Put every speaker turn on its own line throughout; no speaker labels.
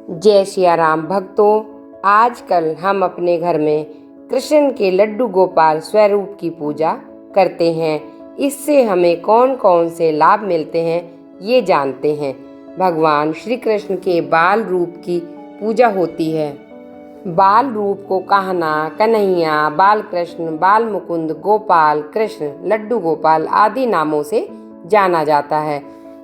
जय सिया राम भक्तों, आजकल हम अपने घर में कृष्ण के लड्डू गोपाल स्वरूप की पूजा करते हैं। इससे हमें कौन कौन से लाभ मिलते हैं ये जानते हैं। भगवान श्री कृष्ण के बाल रूप की पूजा होती है। बाल रूप को कान्हा, कन्हैया, बाल कृष्ण, बाल मुकुंद, गोपाल कृष्ण, लड्डू गोपाल आदि नामों से जाना जाता है।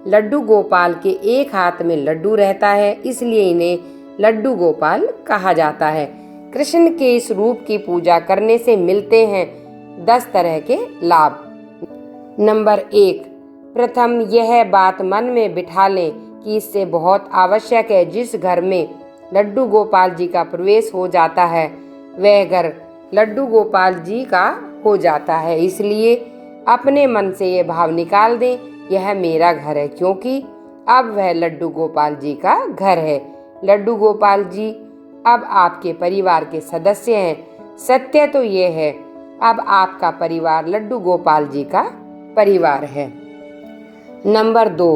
लड्डू गोपाल के एक हाथ में लड्डू रहता है, इसलिए इन्हें लड्डू गोपाल कहा जाता है। कृष्ण के इस रूप की पूजा करने से मिलते हैं 10 तरह के लाभ। नंबर 1, प्रथम यह बात मन में बिठा लें कि इससे बहुत आवश्यक है जिस घर में लड्डू गोपाल जी का प्रवेश हो जाता है वह घर लड्डू गोपाल जी का हो जाता है। इसलिए अपने मन से ये भाव निकाल दें, यह मेरा घर है, क्योंकि अब वह लड्डू गोपाल जी का घर है। लड्डू गोपाल जी अब आपके परिवार के सदस्य हैं। सत्य तो ये है, अब आपका परिवार लड्डू गोपाल जी का परिवार है। नंबर 2,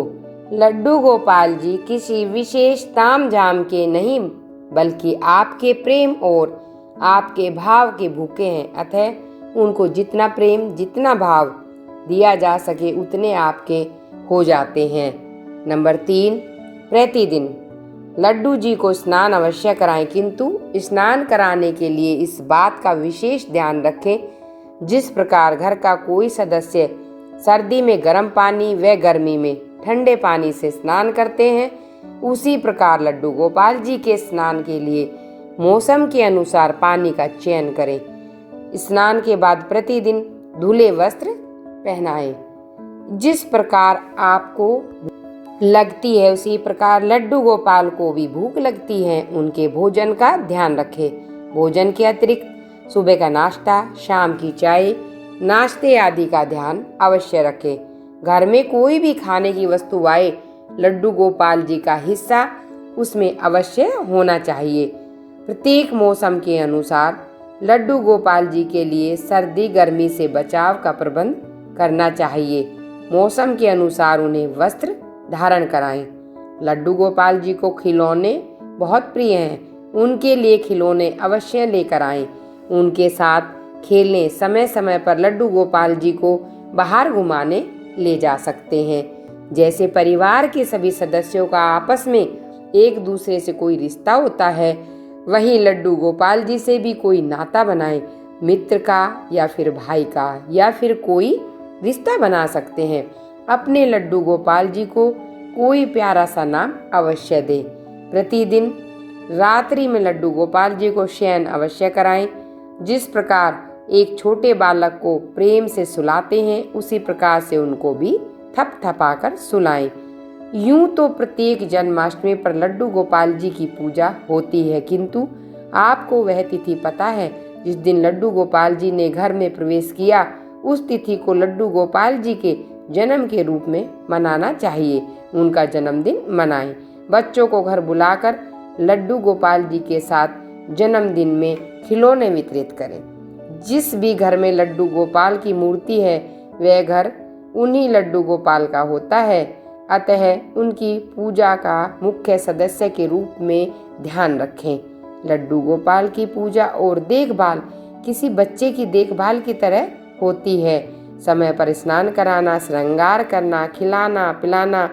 लड्डू गोपाल जी किसी विशेष ताम झाम के नहीं बल्कि आपके प्रेम और आपके भाव के भूखे हैं। अतः उनको जितना प्रेम, जितना भाव दिया जा सके उतने आपके हो जाते हैं। नंबर 3, प्रतिदिन लड्डू जी को स्नान अवश्य कराएं, किंतु स्नान कराने के लिए इस बात का विशेष ध्यान रखें जिस प्रकार घर का कोई सदस्य सर्दी में गर्म पानी व गर्मी में ठंडे पानी से स्नान करते हैं, उसी प्रकार लड्डू गोपाल जी के स्नान के लिए मौसम के अनुसार पानी का चयन करें। स्नान के बाद प्रतिदिन धुले वस्त्र पहनाएं। जिस प्रकार आपको लगती है उसी प्रकार लड्डू गोपाल को भी भूख लगती है। उनके भोजन का ध्यान रखें। भोजन के अतिरिक्त सुबह का नाश्ता, शाम की चाय, नाश्ते आदि का ध्यान अवश्य रखें। घर में कोई भी खाने की वस्तु आए, लड्डू गोपाल जी का हिस्सा उसमें अवश्य होना चाहिए। प्रत्येक मौसम के अनुसार लड्डू गोपाल जी के लिए सर्दी गर्मी से बचाव का प्रबंध करना चाहिए। मौसम के अनुसार उन्हें वस्त्र धारण कराएं। लड्डू गोपाल जी को खिलौने बहुत प्रिय हैं, उनके लिए खिलौने अवश्य लेकर आएं। उनके साथ खेलने समय समय पर लड्डू गोपाल जी को बाहर घुमाने ले जा सकते हैं। जैसे परिवार के सभी सदस्यों का आपस में एक दूसरे से कोई रिश्ता होता है, वहीं लड्डू गोपाल जी से भी कोई नाता बनाएं। मित्र का या फिर भाई का या फिर कोई रिश्ता बना सकते हैं। अपने लड्डू गोपाल जी को कोई प्यारा सा नाम अवश्य दें। प्रतिदिन रात्रि में लड्डू गोपाल जी को शयन अवश्य कराएं। जिस प्रकार एक छोटे बालक को प्रेम से सुलाते हैं, उसी प्रकार से उनको भी थपथपाकर सुलाएं। यूं तो प्रत्येक जन्माष्टमी पर लड्डू गोपाल जी की पूजा होती है, किंतु आपको वह तिथि पता है जिस दिन लड्डू गोपाल जी ने घर में प्रवेश किया, उस तिथि को लड्डू गोपाल जी के जन्म के रूप में मनाना चाहिए। उनका जन्मदिन मनाएं। बच्चों को घर बुलाकर लड्डू गोपाल जी के साथ जन्मदिन में खिलौने वितरित करें। जिस भी घर में लड्डू गोपाल की मूर्ति है वह घर उन्हीं लड्डू गोपाल का होता है। अतः उनकी पूजा का मुख्य सदस्य के रूप में ध्यान रखें। लड्डू गोपाल की पूजा और देखभाल किसी बच्चे की देखभाल की तरह होती है। समय पर स्नान कराना, श्रृंगार करना, खिलाना पिलाना,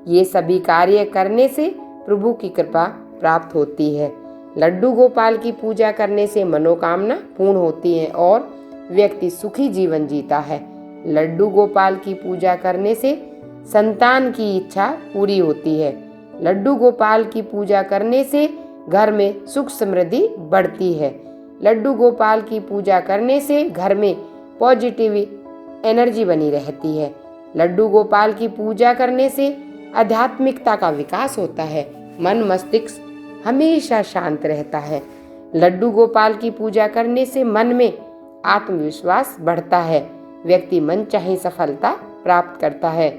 ये सभी कार्य करने से प्रभु की कृपा प्राप्त होती है। लड्डू गोपाल की पूजा करने से मनोकामना पूर्ण होती है और व्यक्ति सुखी जीवन जीता है। लड्डू गोपाल की पूजा करने से संतान की इच्छा पूरी होती है। लड्डू गोपाल की पूजा करने से घर में सुख समृद्धि बढ़ती है। लड्डू गोपाल की पूजा करने से घर में पॉजिटिव एनर्जी बनी रहती है। लड्डू गोपाल की पूजा करने से आध्यात्मिकता का विकास होता है। मन मस्तिष्क हमेशा शांत रहता है। लड्डू गोपाल की पूजा करने से मन में आत्मविश्वास बढ़ता है। व्यक्ति मनचाही सफलता प्राप्त करता है।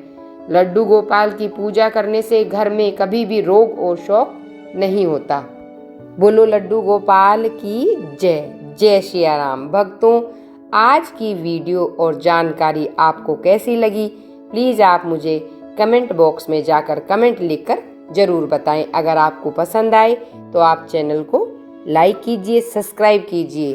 लड्डू गोपाल की पूजा करने से घर में कभी भी रोग और शोक नहीं होता। बोलो लड्डू गोपाल की जय। जय सिया राम। भक्तों, आज की वीडियो और जानकारी आपको कैसी लगी, प्लीज़ आप मुझे कमेंट बॉक्स में जाकर कमेंट लिखकर ज़रूर बताएं। अगर आपको पसंद आए तो आप चैनल को लाइक कीजिए, सब्सक्राइब कीजिए।